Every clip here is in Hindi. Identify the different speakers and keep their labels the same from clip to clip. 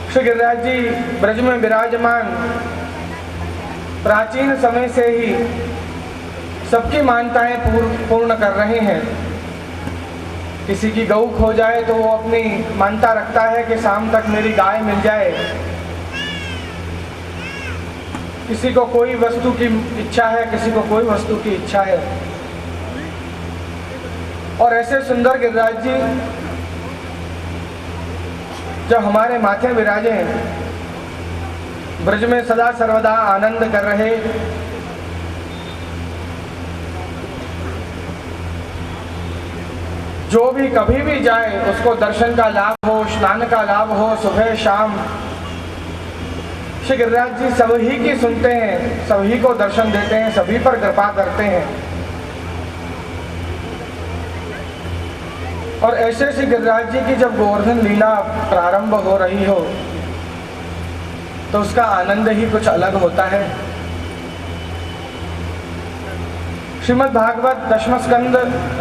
Speaker 1: श्री गिरिराज जी ब्रज में विराजमान प्राचीन समय से ही सबकी मान्यताएं पूर्ण कर रहे हैं। किसी की गऊ खो जाए तो वो अपनी मान्यता रखता है कि शाम तक मेरी गाय मिल जाए। किसी को कोई वस्तु की इच्छा है, किसी को कोई वस्तु की इच्छा है। और ऐसे सुंदर गिरिराज जी जब हमारे माथे विराजे, ब्रज में सदा सर्वदा आनंद कर रहे, जो भी कभी भी जाए उसको दर्शन का लाभ हो, स्नान का लाभ हो, सुबह शाम श्री गिरिराज जी सभी की सुनते हैं, सभी को दर्शन देते हैं, सभी पर कृपा करते हैं। और ऐसे श्री गिरिराज जी की जब गोवर्धन लीला प्रारंभ हो रही हो तो उसका आनंद ही कुछ अलग होता है। श्रीमद् भागवत दशम स्कंद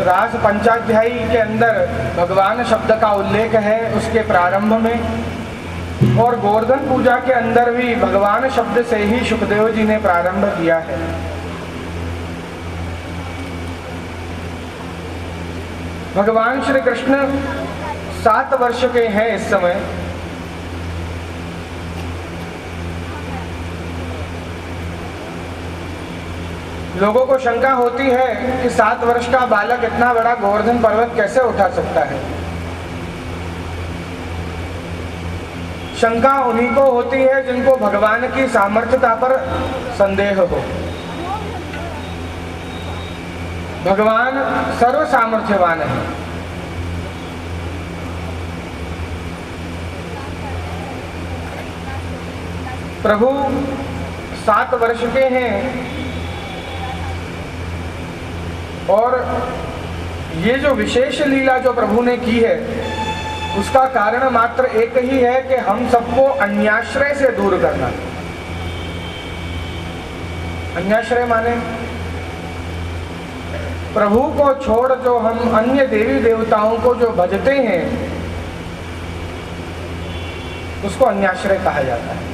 Speaker 1: रास पंचाध्यायी के अंदर भगवान शब्द का उल्लेख है उसके प्रारंभ में, और गोवर्धन पूजा के अंदर भी भगवान शब्द से ही सुखदेव जी ने प्रारंभ किया है। भगवान श्री कृष्ण 7 वर्ष के हैं इस समय। लोगों को शंका होती है कि 7 वर्ष का बालक इतना बड़ा गोवर्धन पर्वत कैसे उठा सकता है। शंका उन्हीं को होती है जिनको भगवान की सामर्थ्यता पर संदेह हो। भगवान सर्व सामर्थ्यवान है। प्रभु 7 वर्ष के हैं और ये जो विशेष लीला जो प्रभु ने की है उसका कारण मात्र एक ही है कि हम सबको अन्याश्रय से दूर करना। अन्याश्रय माने प्रभु को छोड़ जो हम अन्य देवी देवताओं को जो भजते हैं उसको अन्याश्रय कहा जाता है।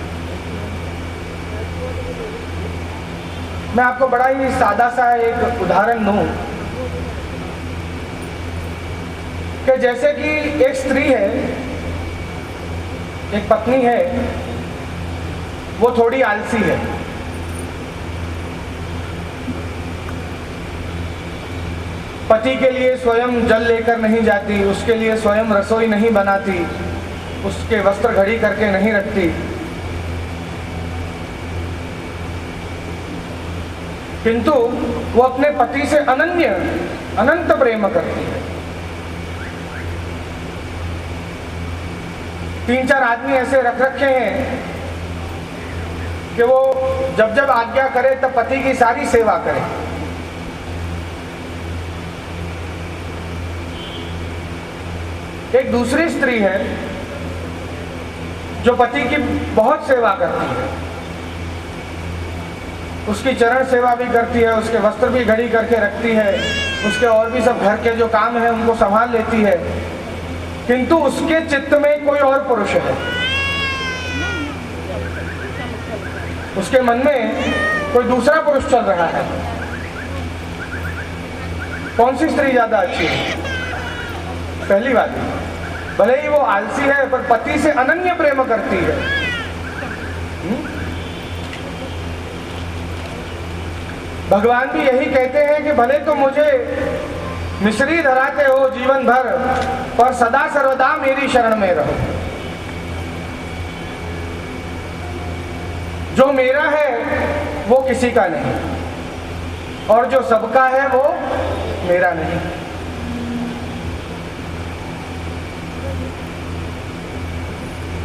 Speaker 1: मैं आपको बड़ा ही सादा सा एक उदाहरण दूं कि जैसे कि एक स्त्री है, एक पत्नी है, वो थोड़ी आलसी है। पति के लिए स्वयं जल लेकर नहीं जाती, उसके लिए स्वयं रसोई नहीं बनाती, उसके वस्त्र घड़ी करके नहीं रखती, किंतु वो अपने पति से अनंत प्रेम करती है। 3-4 आदमी ऐसे रख रखे हैं कि वो जब जब आज्ञा करे तब पति की सारी सेवा करे। एक दूसरी स्त्री है जो पति की बहुत सेवा करती है, उसकी चरण सेवा भी करती है, उसके वस्त्र भी घड़ी करके रखती है, उसके और भी सब घर के जो काम है उनको संभाल लेती है, किंतु उसके चित्त में कोई और पुरुष है। उसके मन में कोई दूसरा पुरुष चल रहा है। कौन सी स्त्री ज्यादा अच्छी है? पहली बात, भले ही वो आलसी है पर पति से अनन्य प्रेम करती है। भगवान भी यही कहते हैं कि भले तो मुझे मिश्री धराते हो जीवन भर, पर सदा सर्वदा मेरी शरण में रहो। जो मेरा है वो किसी का नहीं, और जो सबका है वो मेरा नहीं।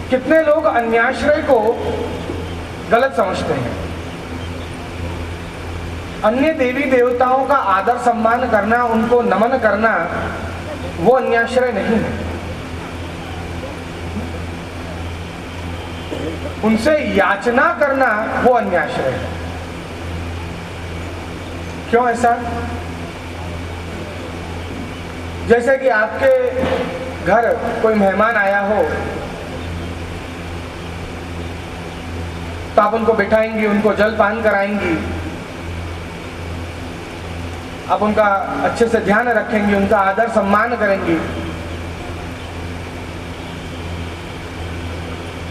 Speaker 1: कितने लोग अन्याश्रय को गलत समझते हैं। अन्य देवी देवताओं का आदर सम्मान करना, उनको नमन करना, वो अन्याश्रय नहीं है। उनसे याचना करना वो अन्याश्रय है। क्यों ऐसा? जैसे कि आपके घर कोई मेहमान आया हो तो आप उनको बिठाएंगी, उनको जलपान कराएंगी, आप उनका अच्छे से ध्यान रखेंगी, उनका आदर सम्मान करेंगी।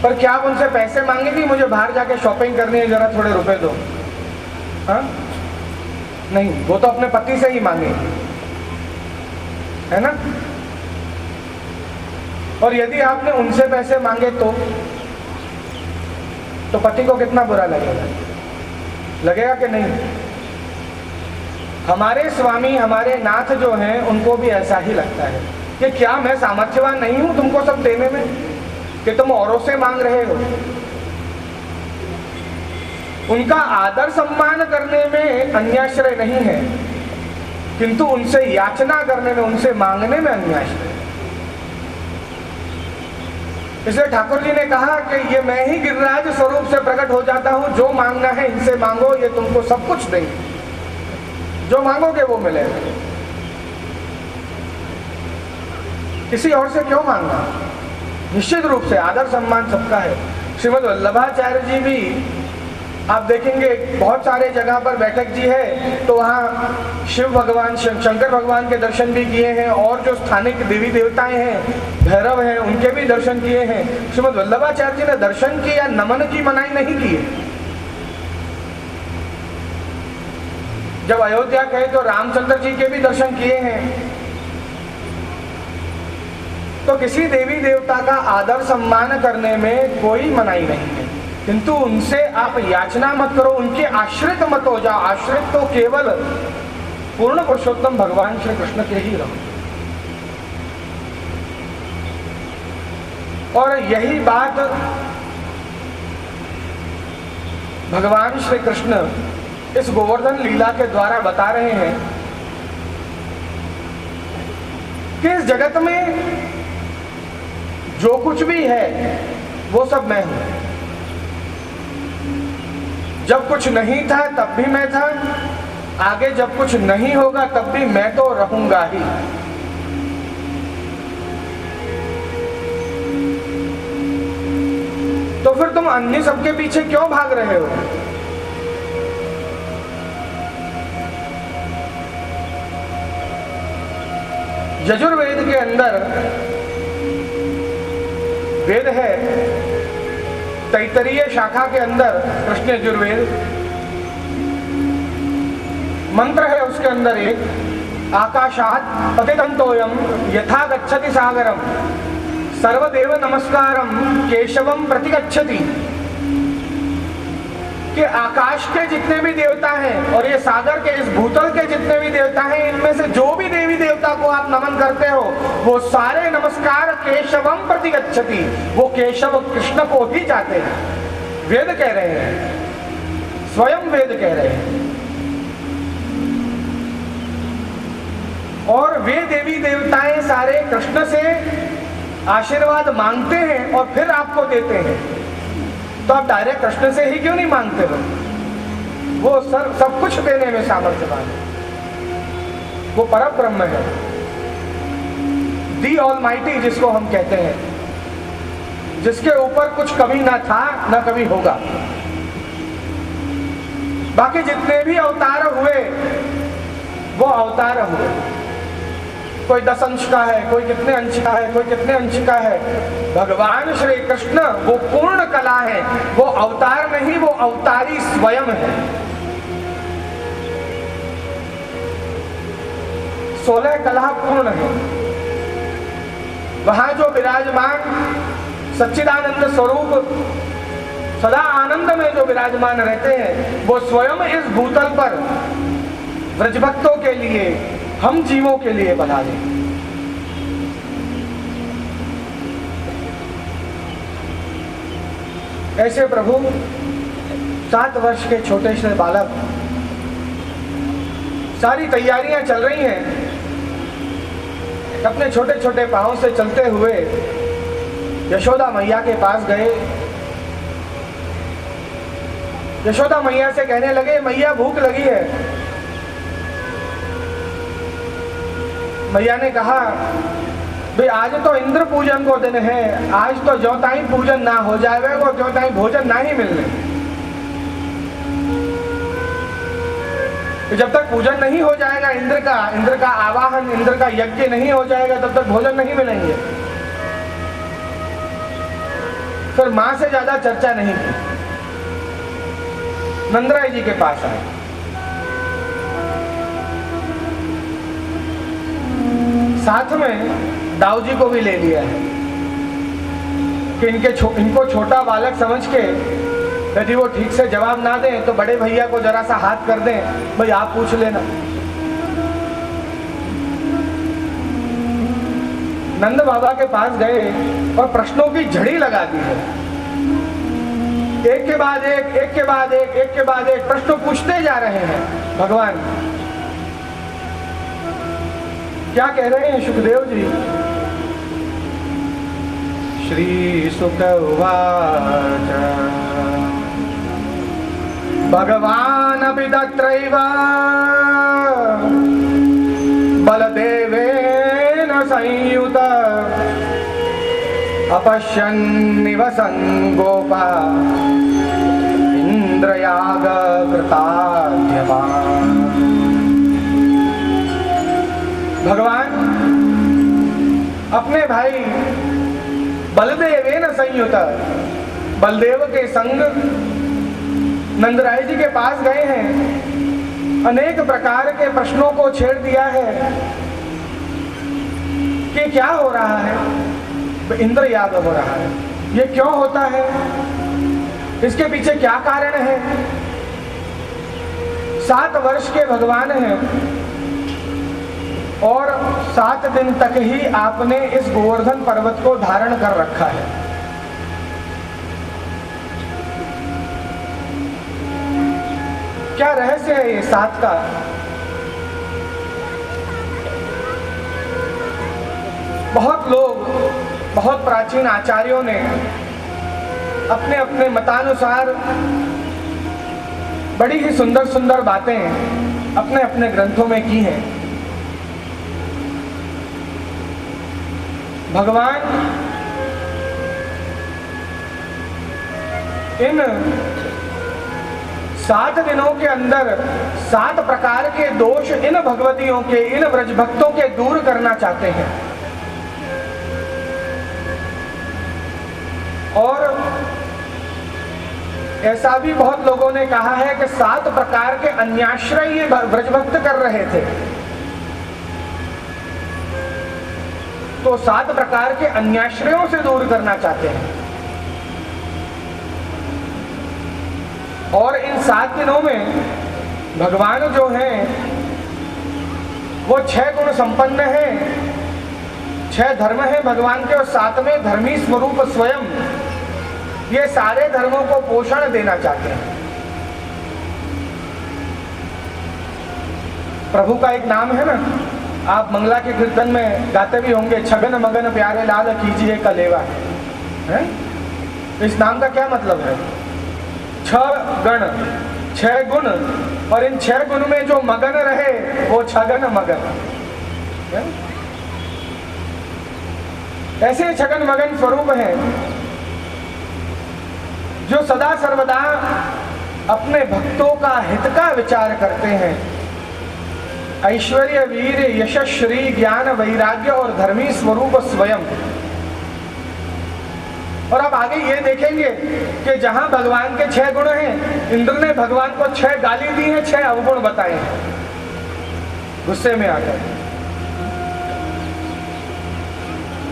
Speaker 1: पर क्या आप उनसे पैसे मांगेंगी, मुझे बाहर जाके शॉपिंग करनी है, जरा थोड़े रुपए दो? हाँ, नहीं, वो तो अपने पति से ही मांगेंगी, है ना। और यदि आपने उनसे पैसे मांगे तो पति को कितना बुरा लगेगा? लगेगा कि नहीं? हमारे स्वामी, हमारे नाथ जो हैं, उनको भी ऐसा ही लगता है कि क्या मैं सामर्थ्यवान नहीं हूं तुमको सब देने में, कि तुम औरों से मांग रहे हो। उनका आदर सम्मान करने में अन्याश्रय नहीं है, किंतु उनसे याचना करने में, उनसे मांगने में अन्याश्रय है। इसलिए ठाकुर जी ने कहा कि ये मैं ही गिरिराज स्वरूप से प्रकट हो जाता हूं, जो मांगना है इनसे मांगो, ये तुमको सब कुछ देंगे, जो मांगोगे वो मिलेगा। किसी और से क्यों मांगना? निश्चित रूप से आदर सम्मान सबका है। श्रीमद् वल्लभाचार्य जी भी आप देखेंगे बहुत सारे जगह पर बैठक जी है, तो वहाँ शिव भगवान, शंकर भगवान के दर्शन भी किए हैं, और जो स्थानिक देवी देवताएं हैं, भैरव हैं, उनके भी दर्शन किए हैं। श्रीमद् वल्लभाचार्य जी ने दर्शन की या नमन की मनाही नहीं की है। जब अयोध्या गए तो रामचंद्र जी के भी दर्शन किए हैं। तो किसी देवी देवता का आदर सम्मान करने में कोई मनाही नहीं है, किंतु उनसे आप याचना मत करो, उनके आश्रित मत हो जाओ। आश्रित तो केवल पूर्ण पुरुषोत्तम भगवान श्री कृष्ण के ही रहो। और यही बात भगवान श्री कृष्ण इस गोवर्धन लीला के द्वारा बता रहे हैं कि इस जगत में जो कुछ भी है वो सब मैं हूं। जब कुछ नहीं था तब भी मैं था, आगे जब कुछ नहीं होगा तब भी मैं तो रहूंगा ही। तो फिर तुम अन्य सबके पीछे क्यों भाग रहे हो? यजुर्वेद के अंदर वेद है, तैतरीय शाखा के अंदर कृष्ण यजुर्वेद मंत्र है, उसके अंदर एक आकाशात् पतितंतोयम यथा गच्छति सागरम सर्वदेव नमस्कारम केशवम प्रतिगच्छति। कि आकाश के जितने भी देवता हैं और ये सागर के, इस भूतल के जितने भी देवता हैं, इनमें से जो भी देवी देवता को आप नमन करते हो वो सारे नमस्कार केशवम प्रतिगच्छति, वो केशव कृष्ण को ही जाते हैं। वेद कह रहे हैं, स्वयं वेद कह रहे हैं। और वे देवी देवताएं सारे कृष्ण से आशीर्वाद मांगते हैं और फिर आपको देते हैं। तो आप डायरेक्ट कृष्ण से ही क्यों नहीं मांगते हो? वो सब कुछ देने में सामर्थ्यवान है, वो परम ब्रह्म है, दी ऑलमाइटी जिसको हम कहते हैं, जिसके ऊपर कुछ कभी ना था ना कभी होगा। बाकी जितने भी अवतार हुए वो अवतार हुए, कोई 10 अंश का है, कोई कितने अंश का है, कोई कितने अंश का है। भगवान श्री कृष्ण वो पूर्ण कला है, वो अवतार नहीं, वो अवतारी स्वयं है। 16 कला पूर्ण है। वहां जो विराजमान सच्चिदानंद स्वरूप सदा आनंद में जो विराजमान रहते हैं, वो स्वयं इस भूतल पर ब्रजभक्तों के लिए, हम जीवों के लिए बना दे। ऐसे प्रभु 7 वर्ष के छोटे से बालक, सारी तैयारियां चल रही हैं, अपने छोटे छोटे पांव से चलते हुए यशोदा मैया के पास गए। यशोदा मैया से कहने लगे, मैया भूख लगी है। मैया ने कहा, भाई आज तो इंद्र पूजन को दिन है, आज तो ज्यों ताई पूजन ना हो जाएगा, ज्यों ताई भोजन ना ही मिलने। तो जब तक पूजन नहीं हो जाएगा इंद्र का आवाहन, इंद्र का यज्ञ नहीं हो जाएगा, तब तक भोजन नहीं मिलेंगे। फिर मां से ज्यादा चर्चा नहीं की, नंदराय जी के पास आए। साथ में दाऊ जी को भी ले लिया है कि इनको छोटा बालक समझ के यदि वो ठीक से जवाब ना दें तो बड़े भैया को जरा सा हाथ कर दें, भाई आप पूछ लेना। नंद बाबा के पास गए और प्रश्नों की झड़ी लगा दी है। एक के बाद एक, एक के बाद एक, एक के बाद एक प्रश्न पूछते जा रहे हैं। भगवान क्या कह रहे हैं सुखदेव जी? श्री सुक उवाच भगवान अपि तत्रैव बलदेवेन संयुत अपश्यन्निव संगोपा इंद्रयाग कृताद्यवान्। भगवान अपने भाई बलदेवेन संयुत, बलदेव के संग नंदराय जी के पास गए हैं। अनेक प्रकार के प्रश्नों को छेड़ दिया है कि क्या हो रहा है, इंद्र याग हो रहा है, ये क्यों होता है, इसके पीछे क्या कारण है। 7 वर्ष के भगवान हैं और 7 दिन तक ही आपने इस गोवर्धन पर्वत को धारण कर रखा है। क्या रहस्य है ये 7 का? बहुत लोग, बहुत प्राचीन आचार्यों ने अपने अपने मतानुसार बड़ी ही सुंदर सुंदर बातें अपने अपने ग्रंथों में की हैं। भगवान इन 7 दिनों के अंदर 7 प्रकार के दोष इन भगवतियों के, इन ब्रज भक्तों के दूर करना चाहते हैं। और ऐसा भी बहुत लोगों ने कहा है कि 7 प्रकार के अन्याश्रय ये ब्रजभक्त कर रहे थे। तो 7 प्रकार के अन्याश्रयों से दूर करना चाहते हैं। और इन 7 दिनों में भगवान जो हैं वो 6 गुण संपन्न हैं, 6 धर्म हैं भगवान के, और 7वें धर्मी स्वरूप स्वयं ये सारे धर्मों को पोषण देना चाहते हैं। प्रभु का एक नाम है ना, आप मंगला के कीर्तन में गाते भी होंगे, छगन मगन प्यारे लाल कीजिए कलेवा है? इस नाम का क्या मतलब है? 6 गण 6 गुण, और इन 6 गुण में जो मगन रहे वो छगन मगन है? ऐसे छगन मगन स्वरूप हैं जो सदा सर्वदा अपने भक्तों का हित का विचार करते हैं। ऐश्वर्य वीर यशस् श्री ज्ञान वैराग्य और धर्मी स्वरूप स्वयं। और अब आगे ये देखेंगे कि जहां भगवान के 6 गुण हैं, इंद्र ने भगवान को 6 गाली दी हैं, 6 अवगुण बताए हैं गुस्से में आकर।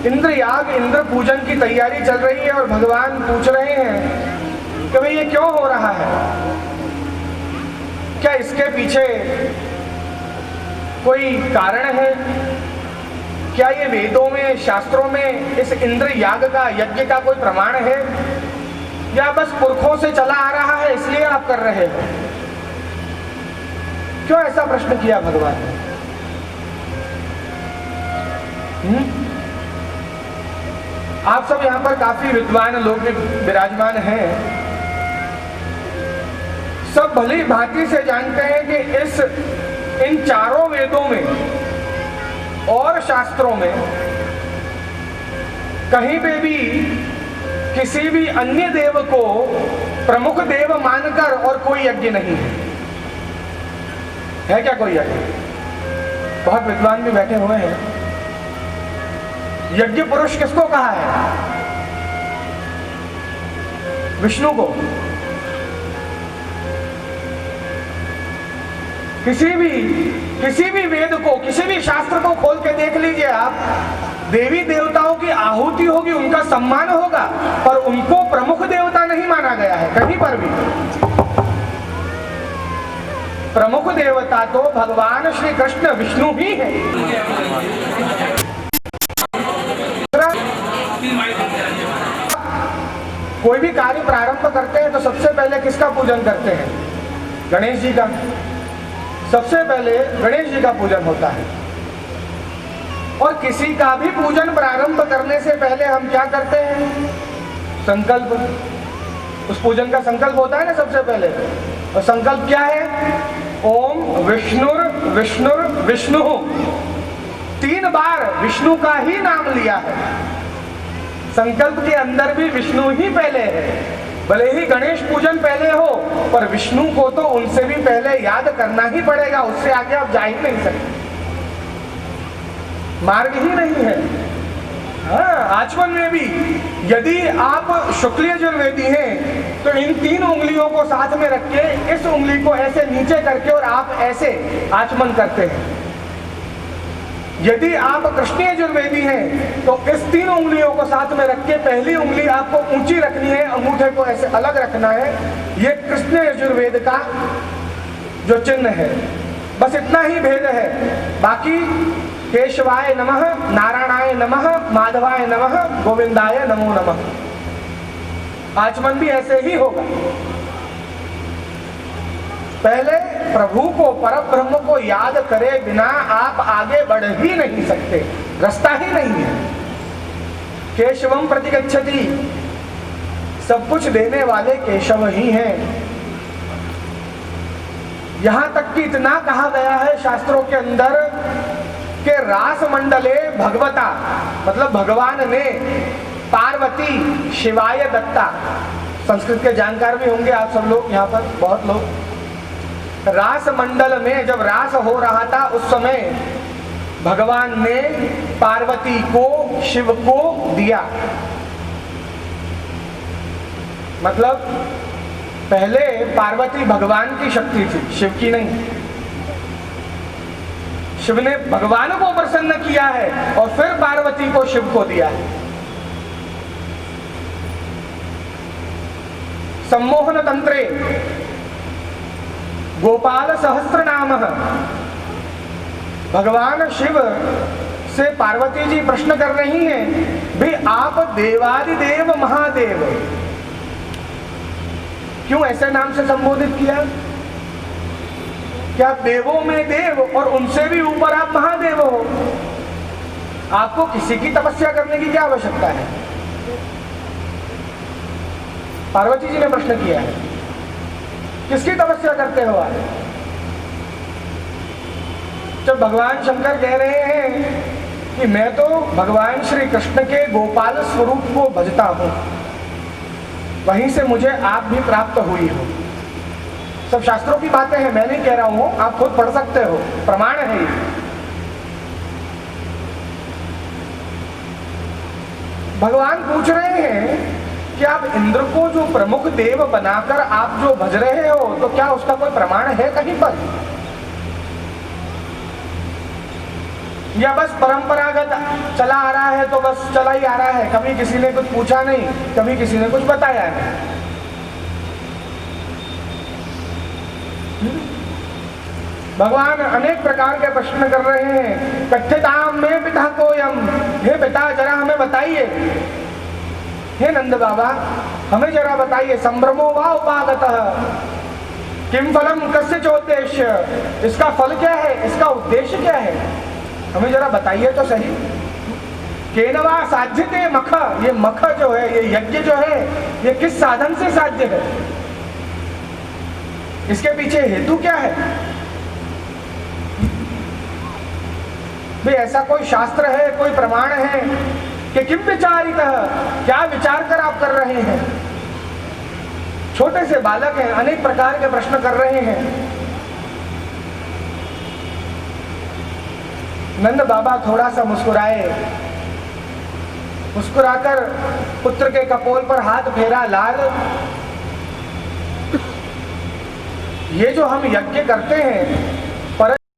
Speaker 1: इंद्र याग, इंद्र पूजन की तैयारी चल रही है और भगवान पूछ रहे हैं कि भाई ये क्यों हो रहा है, क्या इसके पीछे कोई कारण है? क्या ये वेदों में, शास्त्रों में इस इंद्र याग का, यज्ञ का कोई प्रमाण है, या बस पुरखों से चला आ रहा है इसलिए आप कर रहे हो? क्यों ऐसा प्रश्न किया भगवान ने? आप सब यहाँ पर काफी विद्वान लोग विराजमान हैं, सब भली भांति से जानते हैं कि इन चारों वेदों में और शास्त्रों में कहीं पे भी किसी भी अन्य देव को प्रमुख देव मानकर और कोई यज्ञ नहीं है। है क्या कोई यज्ञ? बहुत विद्वान भी बैठे हुए हैं। यज्ञ पुरुष किसको कहा है? विष्णु को। किसी भी वेद को, किसी भी शास्त्र को खोल के देख लीजिए आप, देवी देवताओं की आहुति होगी, उनका सम्मान होगा, पर उनको प्रमुख देवता नहीं माना गया है कहीं पर भी। प्रमुख देवता तो भगवान श्री कृष्ण विष्णु ही है। कोई भी कार्य प्रारंभ करते हैं तो सबसे पहले किसका पूजन करते हैं? गणेश जी का। सबसे पहले गणेश जी का पूजन होता है। और किसी का भी पूजन प्रारंभ करने से पहले हम क्या करते हैं? संकल्प। उस पूजन का संकल्प होता है ना सबसे पहले। और संकल्प क्या है? ओम विष्णुर विष्णुर विष्णु। 3 बार विष्णु का ही नाम लिया है। संकल्प के अंदर भी विष्णु ही पहले है। भले ही गणेश पूजन पहले हो, पर विष्णु को तो उनसे भी पहले याद करना ही पड़ेगा, उससे आगे आप जा ही नहीं सकते, मार्ग ही नहीं है। हाँ, आचमन में भी यदि आप शुक्ल यजुर्वेदी हैं तो इन 3 उंगलियों को साथ में रख के इस उंगली को ऐसे नीचे करके और आप ऐसे आचमन करते हैं। यदि आप कृष्ण यजुर्वेदी हैं तो इस 3 उंगलियों को साथ में रख के पहली उंगली आपको ऊंची रखनी है, अंगूठे को ऐसे अलग रखना है। ये कृष्ण यजुर्वेद का जो चिन्ह है, बस इतना ही भेद है। बाकी केशवाय नमः, नारायणाय नमः, माधवाय नमः, गोविंदाय नमो नमः। आचमन भी ऐसे ही होगा। पहले प्रभु को, परब्रह्म को याद करे बिना आप आगे बढ़ ही नहीं सकते, रास्ता ही नहीं है। केशवम प्रतिगच्छति, सब कुछ देने वाले केशव ही हैं। यहां तक कि इतना कहा गया है शास्त्रों के अंदर कि रास मंडले भगवता, मतलब भगवान ने पार्वती शिवाय दत्ता। संस्कृत के जानकार भी होंगे आप सब लोग, यहाँ पर बहुत लोग। रास मंडल में जब रास हो रहा था उस समय भगवान ने पार्वती को शिव को दिया। मतलब पहले पार्वती भगवान की शक्ति थी, शिव की नहीं। शिव ने भगवान को प्रसन्न किया है और फिर पार्वती को शिव को दिया है। सम्मोहन तंत्रे गोपाल सहस्त्र नाम। भगवान शिव से पार्वती जी प्रश्न कर रही हैं, भी आप देवादिदेव महादेव, क्यों ऐसे नाम से संबोधित किया? क्या देवों में देव और उनसे भी ऊपर आप महादेव हो? आपको किसी की तपस्या करने की क्या आवश्यकता है? पार्वती जी ने प्रश्न किया है, किसकी तपस्या करते हो आप? जब भगवान शंकर कह रहे हैं कि मैं तो भगवान श्री कृष्ण के गोपाल स्वरूप को भजता हूं, वहीं से मुझे आप भी प्राप्त हुई हो। सब शास्त्रों की बातें हैं, मैं नहीं कह रहा हूं, आप खुद पढ़ सकते हो, प्रमाण है ये। भगवान पूछ रहे हैं कि आप इंद्र को जो प्रमुख देव बनाकर आप जो भज रहे हो, तो क्या उसका कोई प्रमाण है कहीं पर? या बस परंपरागत चला आ रहा है तो बस चला ही आ रहा है, कभी किसी ने कुछ पूछा नहीं, कभी किसी ने कुछ बताया नहीं। भगवान अनेक प्रकार के प्रश्न कर रहे हैं। कथिताम में पिता कोयम, हे पिता जरा हमें बताइए, हे नंद बाबा हमें जरा बताइए। संभ्रमो वा उपागतः किम फलम कस्य चोद्देश्य, इसका फल क्या है, इसका उद्देश्य क्या है, हमें जरा बताइए तो सही। केनवा साध्यते मख, ये मख जो है, ये यज्ञ जो है, ये किस साधन से साध्य है, इसके पीछे हेतु क्या है? भाई ऐसा कोई शास्त्र है, कोई प्रमाण है कि किम विचारितः, क्या विचार कर आप कर रहे हैं? छोटे से बालक हैं, अनेक प्रकार के प्रश्न कर रहे हैं। नंद बाबा थोड़ा सा मुस्कुराए, मुस्कुराकर पुत्र के कपोल पर हाथ फेरा, लाल ये जो हम यज्ञ करते हैं